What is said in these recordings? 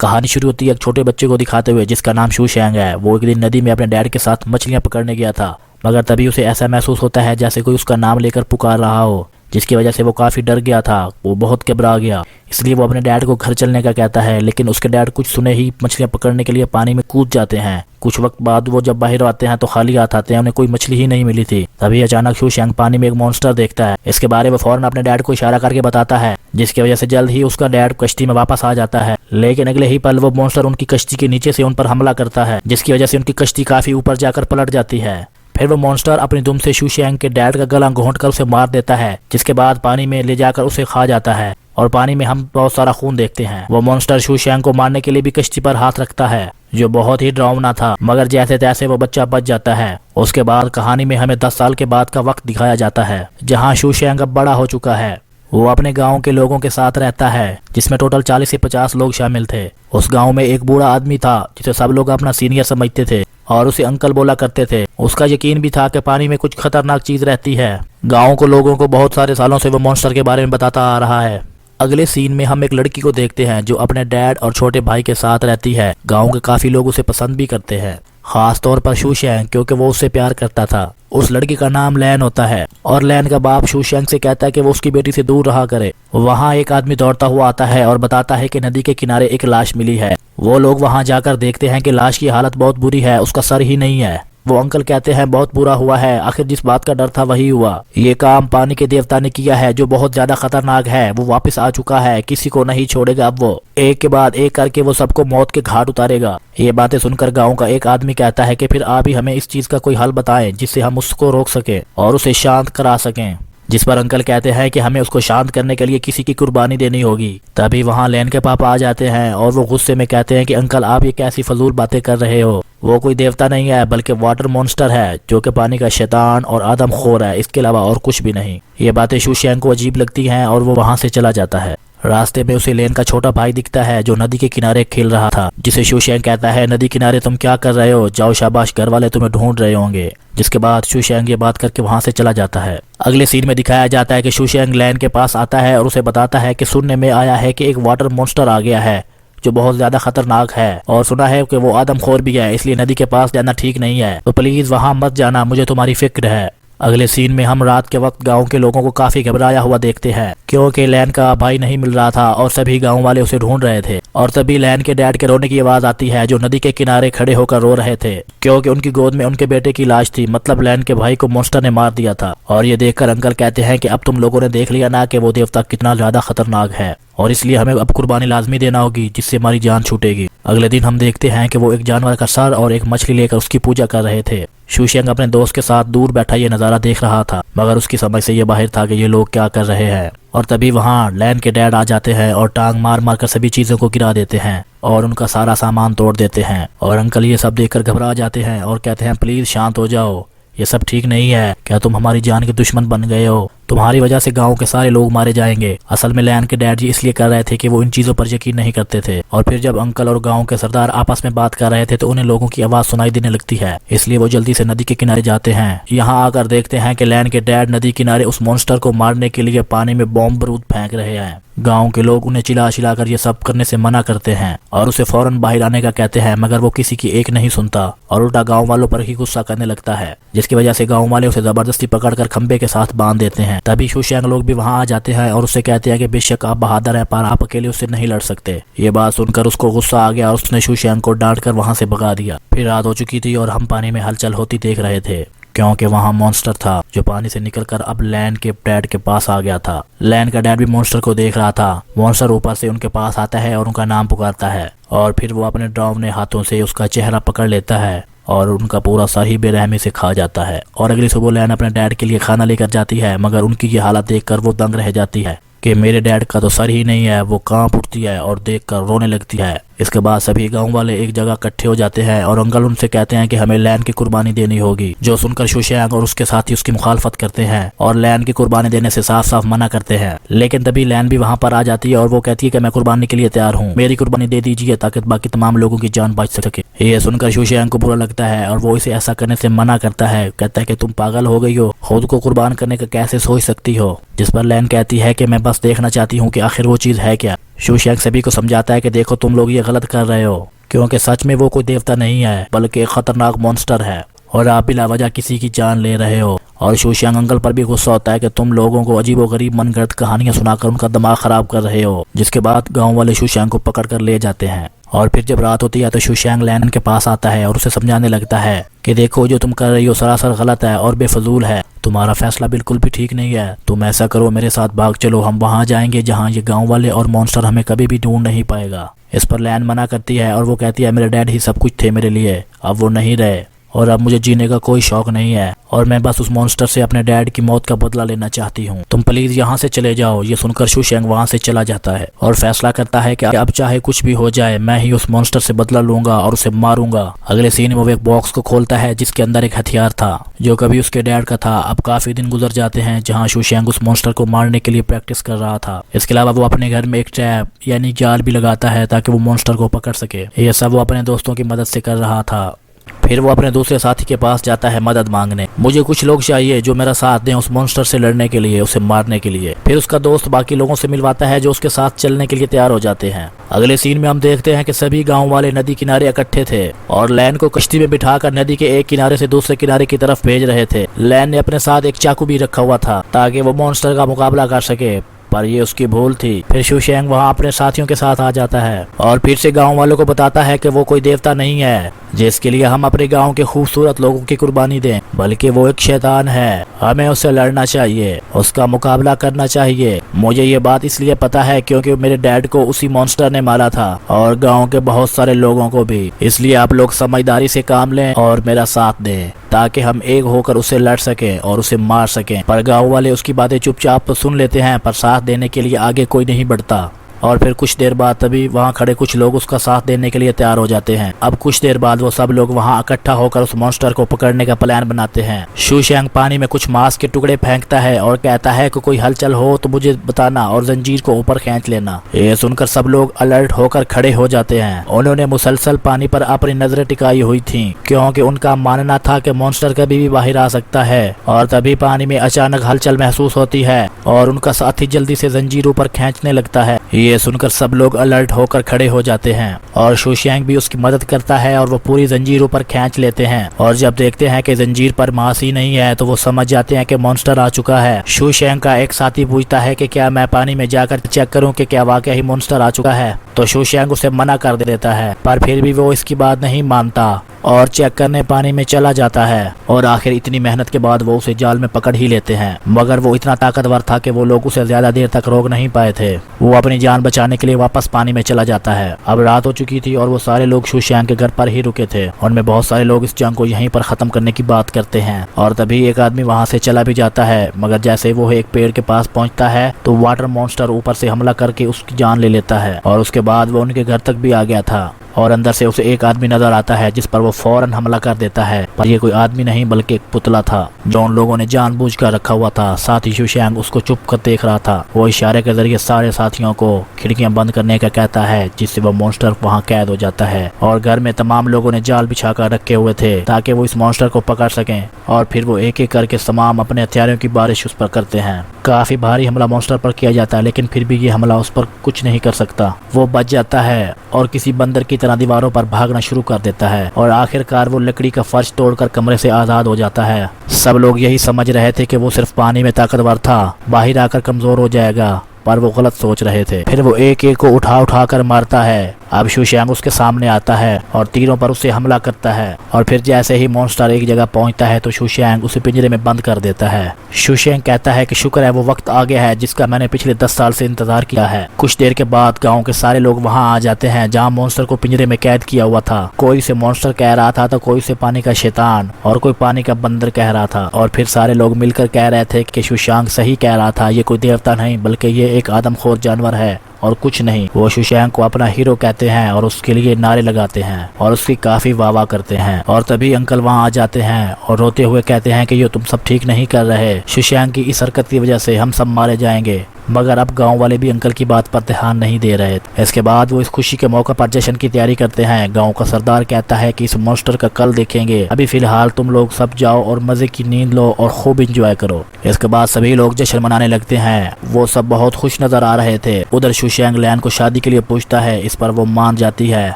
कहानी शुरू होती है एक छोटे बच्चे को दिखाते हुए जिसका नाम शू शेंग है। वो एक दिन नदी में अपने डैड के साथ मछलियां पकड़ने गया था, मगर तभी उसे ऐसा महसूस होता है जैसे कोई उसका नाम लेकर पुकार रहा हो, जिसकी वजह से वो काफी डर गया था। वो बहुत घबरा गया, इसलिए वो अपने डैड को घर चलने का कहता है। लेकिन उसके डैड कुछ सुने ही मछलियां पकड़ने के लिए पानी में कूद जाते हैं। कुछ वक्त बाद वो जब बाहर आते हैं तो खाली हाथ आते हैं, उन्हें कोई मछली ही नहीं मिली थी। तभी अचानक शू शेंग पानी में एक मॉन्स्टर देखता है। इसके बारे में फौरन अपने डैड को इशारा करके बताता है, जिसकी वजह से जल्द ही उसका डैड कश्ती में वापस आ जाता है। लेकिन अगले ही पल वो मॉन्स्टर उनकी कश्ती के नीचे से उन पर हमला करता है, जिसकी वजह से उनकी कश्ती काफी ऊपर जाकर पलट जाती है। फिर वो मॉन्स्टर अपनी दुम से शू शेंग के डैड का गला घोंट कर उसे मार देता है, जिसके बाद पानी में ले जाकर उसे खा जाता है और पानी में हम बहुत सारा खून देखते हैं। वो मॉन्स्टर शू शेंग को मारने के लिए भी कश्ती पर हाथ रखता है, जो बहुत ही डरावना था, मगर जैसे तैसे वो बच्चा बच जाता है। उसके बाद कहानी में हमें 10 साल के बाद का वक्त दिखाया जाता है, जहाँ शू शेंग अब बड़ा हो चुका है। वो अपने गांव के लोगों के साथ रहता है, जिसमें टोटल 40 से 50 लोग शामिल थे। उस गांव में एक बूढ़ा आदमी था जिसे सब लोग अपना सीनियर समझते थे और उसे अंकल बोला करते थे। उसका यकीन भी था कि पानी में कुछ खतरनाक चीज रहती है। गांव को लोगों को बहुत सारे सालों से वो मॉन्स्टर के बारे में बताता आ रहा है। अगले सीन में हम एक लड़की को देखते हैं जो अपने डैड और छोटे भाई के साथ रहती है। गांव के काफी लोग उसे पसंद भी करते हैं, खास तौर पर शू शेंग, क्योंकि वो उससे प्यार करता था। उस लड़की का नाम लैन होता है और लैन का बाप शू शेंग से कहता है कि वो उसकी बेटी से दूर रहा करे। वहाँ एक आदमी दौड़ता हुआ आता है और बताता है कि नदी के किनारे एक लाश मिली है। वो लोग वहाँ जाकर देखते हैं कि लाश की हालत बहुत बुरी है, उसका सर ही नहीं है। वो अंकल कहते हैं बहुत बुरा हुआ है, आखिर जिस बात का डर था वही हुआ। ये काम पानी के देवता ने किया है, जो बहुत ज्यादा खतरनाक है। वो वापस आ चुका है, किसी को नहीं छोड़ेगा। अब वो एक के बाद एक करके वो सबको मौत के घाट उतारेगा। ये बातें सुनकर गांव का एक आदमी कहता है कि फिर आप ही हमें इस चीज का कोई हल बताएं जिससे हम उसको रोक सके और उसे शांत करा सकें। जिस पर अंकल कहते हैं कि हमें उसको शांत करने के लिए किसी की कुर्बानी देनी होगी। तभी वहाँ लैन के पापा आ जाते हैं और वो गुस्से में कहते हैं कि अंकल आप ये कैसी फजूल बातें कर रहे हो। वो कोई देवता नहीं है बल्कि वाटर मॉन्स्टर है, जो कि पानी का शैतान और आदमखोर है, इसके अलावा और कुछ भी नहीं। ये बातें शू शेंग को अजीब लगती हैं और वो वहाँ से चला जाता है। रास्ते में उसे लेन का छोटा भाई दिखता है जो नदी के किनारे खेल रहा था, जिसे शू शेंग कहता है नदी किनारे तुम क्या कर रहे हो, जाओ शाबाश, घर वाले तुम्हें ढूंढ रहे होंगे। जिसके बाद शू शेंग ये बात करके वहां से चला जाता है। अगले सीन में दिखाया जाता है कि शू शेंग लैन के पास आता है और उसे बताता है कि सुनने में आया है कि एक वाटर मॉन्स्टर आ गया है जो बहुत ज्यादा खतरनाक है, और सुना है कि वो आदमखोर भी है, इसलिए नदी के पास जाना ठीक नहीं है, तो प्लीज वहां मत जाना, मुझे तुम्हारी फिक्र है। अगले सीन में हम रात के वक्त गांव के लोगों को काफी घबराया हुआ देखते हैं, क्योंकि लैन का भाई नहीं मिल रहा था और सभी गांव वाले उसे ढूंढ रहे थे। और तभी लैन के डैड के रोने की आवाज आती है, जो नदी के किनारे खड़े होकर रो रहे थे, क्योंकि उनकी गोद में उनके बेटे की लाश थी। मतलब लैन के भाई को मॉन्स्टर ने मार दिया था। और ये देखकर अंकल कहते हैं कि अब तुम लोगों ने देख लिया ना कि वो देवता कितना ज्यादा खतरनाक है, और इसलिए हमें अब कुर्बानी लाजमी देना होगी, जिससे हमारी जान छूटेगी। अगले दिन हम देखते हैं कि वो एक जानवर का सर और एक मछली लेकर उसकी पूजा कर रहे थे। शू शेंग अपने दोस्त के साथ दूर बैठा ये नजारा देख रहा था, मगर उसकी समझ से ये बाहर था कि ये लोग क्या कर रहे हैं। और तभी वहाँ लैन के डैड आ जाते हैं और टांग मार मार कर सभी चीजों को गिरा देते हैं और उनका सारा सामान तोड़ देते हैं। और अंकल ये सब देखकर घबरा जाते हैं और कहते हैं प्लीज शांत हो जाओ, ये सब ठीक नहीं है। क्या तुम हमारी जान के दुश्मन बन गए हो? तुम्हारी वजह से गांव के सारे लोग मारे जाएंगे। असल में लैन के डैड जी इसलिए कर रहे थे कि वो इन चीजों पर यकीन नहीं करते थे, और फिर जब अंकल और गांव के सरदार आपस में बात कर रहे थे तो उन्हें लोगों की आवाज सुनाई देने लगती है, इसलिए वो जल्दी से नदी के किनारे जाते हैं। यहाँ आकर देखते हैं कि लैन के डैड नदी किनारे उस मॉन्स्टर को मारने के लिए पानी में बॉम्ब बारूद फेंक रहे हैं। गांव के लोग उन्हें चिल्ला चिल्ला कर ये सब करने से मना करते हैं और उसे फौरन बाहर आने का कहते हैं, मगर वो किसी की एक नहीं सुनता और उल्टा गांव वालों पर ही गुस्सा करने लगता है, जिसकी वजह से गांव वाले उसे जबरदस्ती पकड़कर खंबे के साथ बांध देते हैं। तभी शू शेंग लोग भी वहां आ जाते हैं और उससे कहते हैं कि बेशक आप बहादुर हैं पर आप अकेले उससे नहीं लड़ सकते। ये बात सुनकर उसको गुस्सा आ गया और उसने शू शेंग को डांट कर वहां से भगा दिया। फिर रात हो चुकी थी और हम पानी में हलचल होती देख रहे थे, क्योंकि वहाँ मॉन्स्टर था जो पानी से निकलकर अब लैन के डैड के पास आ गया था। लैन का डैड भी मॉन्स्टर को देख रहा था। मॉन्स्टर ऊपर से उनके पास आता है और उनका नाम पुकारता है, और फिर वो अपने डरावने हाथों से उसका चेहरा पकड़ लेता है और उनका पूरा सर ही बेरहमी से खा जाता है। और अगली सुबह लैन अपने डैड के लिए खाना लेकर जाती है, मगर उनकी ये हालत देखकर वो दंग रह जाती है कि मेरे डैड का तो सर ही नहीं है। वो कांप उठती है और देखकर रोने लगती है। इसके बाद सभी गांव वाले एक जगह इकट्ठे हो जाते हैं और अंकल उनसे कहते हैं कि हमें लैन की कुर्बानी देनी होगी, जो सुनकर शू शेंग और उसके साथी उसकी मुखालफत करते हैं और लैन की कुर्बानी देने से साफ साफ मना करते हैं। लेकिन तभी लैन भी वहां पर आ जाती है और वो कहती है कि मैं कुर्बानी के लिए तैयार हूँ, मेरी कुर्बानी दे दीजिए ताकि बाकी तमाम लोगों की जान बच सके। ये सुनकर शू शेंग को बुरा लगता है और वो इसे ऐसा करने से मना करता है, कहता है कि तुम पागल हो गई हो, खुद को कुर्बान करने का कैसे सोच सकती हो। जिस पर लैन कहती है कि मैं बस देखना चाहती हूँ कि आखिर वो चीज है क्या। शूशैंग सभी को समझाता है कि देखो तुम लोग ये गलत कर रहे हो, क्योंकि सच में वो कोई देवता नहीं है बल्कि एक खतरनाक मॉन्स्टर है और आप बिला वजह किसी की जान ले रहे हो। और शूशैंग अंकल पर भी गुस्सा होता है कि तुम लोगों को अजीबोगरीब मनगढ़ंत कहानियां सुनाकर उनका दिमाग खराब कर रहे हो। जिसके बाद गांव वाले शूशैंग को पकड़ कर ले जाते हैं और फिर जब रात होती है तो शूशैंग लैन के पास आता है और उसे समझाने लगता है कि देखो जो तुम कर रही हो सरासर गलत है और बेफजूल है, तुम्हारा फैसला बिल्कुल भी ठीक नहीं है। तुम ऐसा करो, मेरे साथ भाग चलो, हम वहां जाएंगे जहां ये गांव वाले और मॉन्स्टर हमें कभी भी ढूंढ नहीं पाएगा। इस पर लैन मना करती है और वो कहती है मेरे डैड ही सब कुछ थे मेरे लिए, अब वो नहीं रहे और अब मुझे जीने का कोई शौक नहीं है और मैं बस उस मॉन्स्टर से अपने डैड की मौत का बदला लेना चाहती हूँ। तुम प्लीज यहाँ से चले जाओ। ये सुनकर शूशैंग वहाँ से चला जाता है और फैसला करता है कि अब चाहे कुछ भी हो जाए मैं ही उस मॉन्स्टर से बदला लूंगा और उसे मारूंगा। अगले सीन में वो एक बॉक्स को खोलता है जिसके अंदर एक हथियार था जो कभी उसके डैड का था। अब काफी दिन गुजर जाते हैं जहाँ शूशैंग उस मॉन्स्टर को मारने के लिए प्रैक्टिस कर रहा था। इसके अलावा वो अपने घर में एक ट्रैप यानी जाल भी लगाता है ताकि वो मॉन्स्टर को पकड़ सके। ये सब वो अपने दोस्तों की मदद से कर रहा था। फिर वो अपने दूसरे साथी के पास जाता है मदद मांगने। मुझे कुछ लोग चाहिए जो मेरा साथ दें उस मॉन्स्टर से लड़ने के लिए, उसे मारने के लिए। फिर उसका दोस्त बाकी लोगों से मिलवाता है जो उसके साथ चलने के लिए तैयार हो जाते हैं। अगले सीन में हम देखते हैं कि सभी गांव वाले नदी किनारे इकट्ठे थे और लैन को कश्ती में बिठाकर नदी के एक किनारे से दूसरे किनारे की तरफ भेज रहे थे। लैन ने अपने साथ एक चाकू भी रखा हुआ था ताकि वो मॉन्स्टर का मुकाबला कर सके, पर ये उसकी भूल थी। फिर शूशैंग वहाँ अपने साथियों के साथ आ जाता है और फिर से गांव वालों को बताता है कि वो कोई देवता नहीं है जिसके लिए हम अपने गांव के खूबसूरत लोगों की कुर्बानी दें, बल्कि वो एक शैतान है। हमें उससे लड़ना चाहिए, उसका मुकाबला करना चाहिए। मुझे ये बात इसलिए पता है क्योंकि मेरे डैड को उसी मॉन्स्टर ने मारा था और गांव के बहुत सारे लोगों को भी। इसलिए आप लोग समझदारी से काम लें और मेरा साथ दें ताकि हम एक होकर उसे लड़ सकें और उसे मार सकें। पर गाँव वाले उसकी बातें चुपचाप तो सुन लेते हैं पर साथ देने के लिए आगे कोई नहीं बढ़ता। और फिर कुछ देर बाद तभी वहाँ खड़े कुछ लोग उसका साथ देने के लिए तैयार हो जाते हैं। अब कुछ देर बाद वो सब लोग वहाँ इकट्ठा होकर उस मॉन्स्टर को पकड़ने का प्लान बनाते हैं। शूशैंग पानी में कुछ मांस के टुकड़े फेंकता है और कहता है कि कोई हलचल हो तो मुझे बताना और जंजीर को ऊपर खींच लेना। ये सुनकर सब लोग अलर्ट होकर खड़े हो जाते हैं। उन्होंने मुसलसल पानी पर अपनी नजरें टिकाई हुई थी क्योंकि उनका मानना था कि मॉन्स्टर कभी भी बाहर आ सकता है। और तभी पानी में अचानक हलचल महसूस होती है और उनका साथी जल्दी से जंजीर ऊपर खींचने लगता है। ये सुनकर सब लोग अलर्ट होकर खड़े हो जाते हैं और शूशैंग भी उसकी मदद करता है और वो पूरी जंजीर ऊपर खींच लेते हैं। और जब देखते हैं कि जंजीर पर मांस ही नहीं है तो वो समझ जाते हैं कि मॉन्स्टर आ चुका है। शूशैंग का एक साथी पूछता है कि क्या मैं पानी में जाकर चेक करूं कि क्या वाकई ही मॉन्स्टर आ चुका है, तो शूशैंग उसे मना कर देता है। पर फिर भी वो इसकी बात नहीं मानता और चेक करने पानी में चला जाता है। और आखिर इतनी मेहनत के बाद वो उसे जाल में पकड़ ही लेते हैं, मगर वो इतना ताकतवर था कि वो लोग उसे ज्यादा देर तक रोक नहीं पाए थे। वो अपनी जान बचाने के लिए वापस पानी में चला जाता है। अब रात हो चुकी थी और वो सारे लोग शूशैंग के घर पर ही रुके थे। उनमें बहुत सारे लोग इस जंग को यहीं पर खत्म करने की बात करते हैं। और तभी एक आदमी वहाँ से चला भी जाता है, मगर जैसे वो एक पेड़ के पास पहुँचता है तो वाटर मॉन्स्टर ऊपर से हमला करके उसकी जान ले लेता है। और उसके बाद वो उनके घर तक भी आ गया था और अंदर से उसे एक आदमी नजर आता है जिस पर वो फौरन हमला कर देता है। पर ये कोई आदमी नहीं बल्कि एक पुतला था जो उन लोगों ने जानबूझकर रखा हुआ था। साथ ही शूशैंग उसको चुप कर देख रहा था। वो इशारे के जरिए सारे साथियों को खिड़कियां बंद करने का कहता है जिससे वो मॉन्स्टर वहाँ कैद हो जाता है। और घर में तमाम लोगों ने जाल बिछा कर रखे हुए थे ताकि वो इस मॉन्स्टर को पकड़ सकें। और फिर वो एक एक करके तमाम अपने हथियारों की बारिश उस पर करते हैं। काफी भारी हमला मॉन्स्टर पर किया जाता है लेकिन फिर भी ये हमला उस पर कुछ नहीं कर सकता। वो बच जाता है और किसी बंदर की तरह दीवारों पर भागना शुरू कर देता है और आखिरकार वो लकड़ी का फर्श तोड़कर कमरे से आजाद हो जाता है। सब लोग यही समझ रहे थे कि वो सिर्फ पानी में ताकतवर था, बाहर आकर कमजोर हो जाएगा, पर वो गलत सोच रहे थे। फिर वो एक एक को उठा कर मारता है। अब शूशैंग उसके सामने आता है और तीरों पर उसे हमला करता है। और फिर जैसे ही मॉन्स्टर एक जगह पहुंचता है तो शूशैंग उसे पिंजरे में बंद कर देता है। शूशैंग कहता है कि शुक्र है वो वक्त आ गया है जिसका मैंने पिछले 10 साल से इंतजार किया है। कुछ देर के बाद गाँव के सारे लोग वहाँ आ जाते हैं जहाँ मॉन्स्टर को पिंजरे में कैद किया हुआ था। कोई उसे मॉन्स्टर कह रहा था तो कोई उसे पानी का शैतान और कोई पानी का बंदर कह रहा था। और फिर सारे लोग मिलकर कह रहे थे कि शूशैंग सही कह रहा था, ये कोई देवता नहीं बल्कि ये एक आदमखोर जानवर है और कुछ नहीं। वो शूशैंग को अपना हीरो कहते हैं और उसके लिए नारे लगाते हैं और उसकी काफी वाह करते हैं। और तभी अंकल वहाँ आ जाते हैं और रोते हुए कहते हैं कि ये तुम सब ठीक नहीं कर रहे, शूशैंग की इस हरकत की वजह से हम सब मारे जाएंगे। मगर अब गांव वाले भी अंकल की बात पर ध्यान नहीं दे रहे थे। इसके बाद वो इस खुशी के मौके पर जश्न की तैयारी करते हैं। गांव का सरदार कहता है कि इस मॉन्स्टर का कल देखेंगे, अभी फिलहाल तुम लोग सब जाओ और मजे की नींद लो और खूब इंजॉय करो। इसके बाद सभी लोग जश्न मनाने लगते हैं। वो सब बहुत खुश नजर आ रहे थे। उधर शूशैंग लैन को शादी के लिए पूछता है, इस पर वो मान जाती है।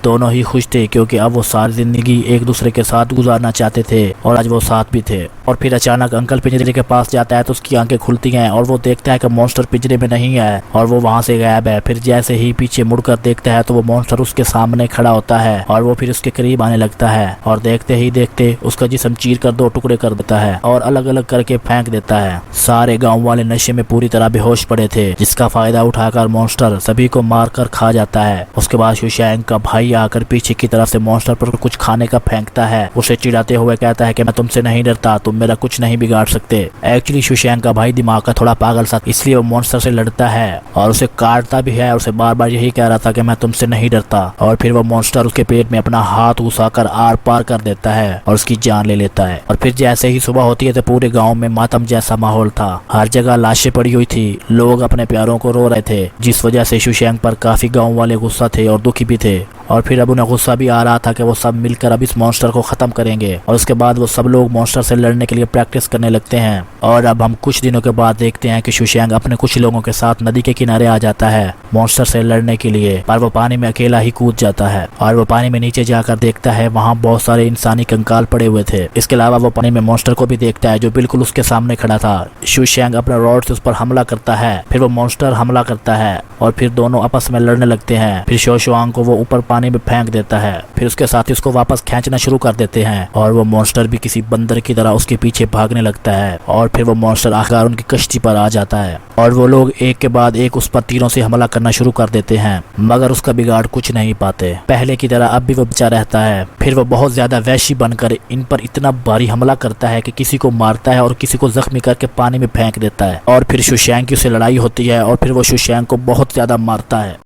दोनों ही खुश थे क्योंकि अब वो सारी जिंदगी एक दूसरे के साथ गुजारना चाहते थे और आज वो साथ भी थे। और फिर अचानक अंकल पिंजरे के पास जाता है तो उसकी आंखें खुलती हैं और वो देखता है कि मॉन्स्टर पिंजरे में नहीं है और वो वहां से गायब है। फिर जैसे ही पीछे मुड़कर देखता है तो वो मॉन्स्टर उसके सामने खड़ा होता है और वो फिर उसके करीब आने लगता है और देखते ही देखते उसका जिस्म चीर कर 2 टुकड़े कर देता है और अलग अलग करके फेंक देता है। सारे गाँव वाले नशे में पूरी तरह बेहोश पड़े थे, जिसका फायदा उठाकर मॉन्स्टर सभी को मारकर खा जाता है। उसके बाद शूशैंग का भाई आकर पीछे की तरफ से मॉन्स्टर पर कुछ खाने का फेंकता है। उसे चिढ़ाते हुए कहता है कि मैं तुमसे नहीं डरता, तुम मेरा कुछ नहीं बिगाड़ सकते। एक्चुअली शूशैंग का भाई दिमाग का थोड़ा पागल सा, इसलिए वो मॉन्स्टर से लड़ता है और उसे काटता भी है और उसे बार बार यही कह रहा था कि मैं तुमसे नहीं डरता। और फिर वो मॉन्स्टर उसके पेट में अपना हाथ घुसाकर आर पार कर देता है और उसकी जान ले लेता है। और फिर जैसे ही सुबह होती है तो पूरे गाँव में मातम जैसा माहौल था। हर जगह लाशें पड़ी हुई थी, लोग अपने प्यारों को रो रहे थे, जिस वजह से शूशैंग पर काफी गाँव वाले गुस्सा थे और दुखी भी थे। और फिर अब उन्हें गुस्सा भी आ रहा था कि वो सब मिलकर अब इस मॉन्स्टर को खत्म करेंगे। और उसके बाद वो सब लोग मॉन्स्टर से लड़ने के लिए प्रैक्टिस करने लगते हैं। और अब हम कुछ दिनों के बाद देखते हैं कि शूशैंग अपने कुछ लोगों के साथ नदी के किनारे आ जाता है मॉन्स्टर से लड़ने के लिए, पर वो पानी में अकेला ही कूद जाता है। और वो पानी में नीचे जाकर देखता है वहाँ बहुत सारे इंसानी कंकाल पड़े हुए थे। इसके अलावा वो पानी में मॉन्स्टर को भी देखता है जो बिल्कुल उसके सामने खड़ा था। शूशैंग अपने रॉड से उस पर हमला करता है, फिर वो मॉन्स्टर हमला करता है और फिर दोनों आपस में लड़ने लगते हैं। फिर शोशुआंग को वो ऊपर पानी में फेंक देता है, फिर उसके साथ उसको वापस खींचना शुरू कर देते हैं और वो मॉन्स्टर भी किसी बंदर की तरह उसके पीछे भागने लगता है। और फिर वो मॉन्स्टर आखिरकार उनकी कश्ती पर आ जाता है और वो लोग एक के बाद एक उस पर तीरों से हमला करना शुरू कर देते हैं, मगर उसका बिगाड़ कुछ नहीं पाते। पहले की तरह अब भी वो बचा रहता है। फिर वो बहुत ज्यादा वैशी बनकर इन पर इतना भारी हमला करता है कि किसी को मारता है और किसी को जख्मी करके पानी में फेंक देता है। और फिर शूशैंग की उससे लड़ाई होती है और फिर वो शूशैंग को बहुत ज्यादा मारता है।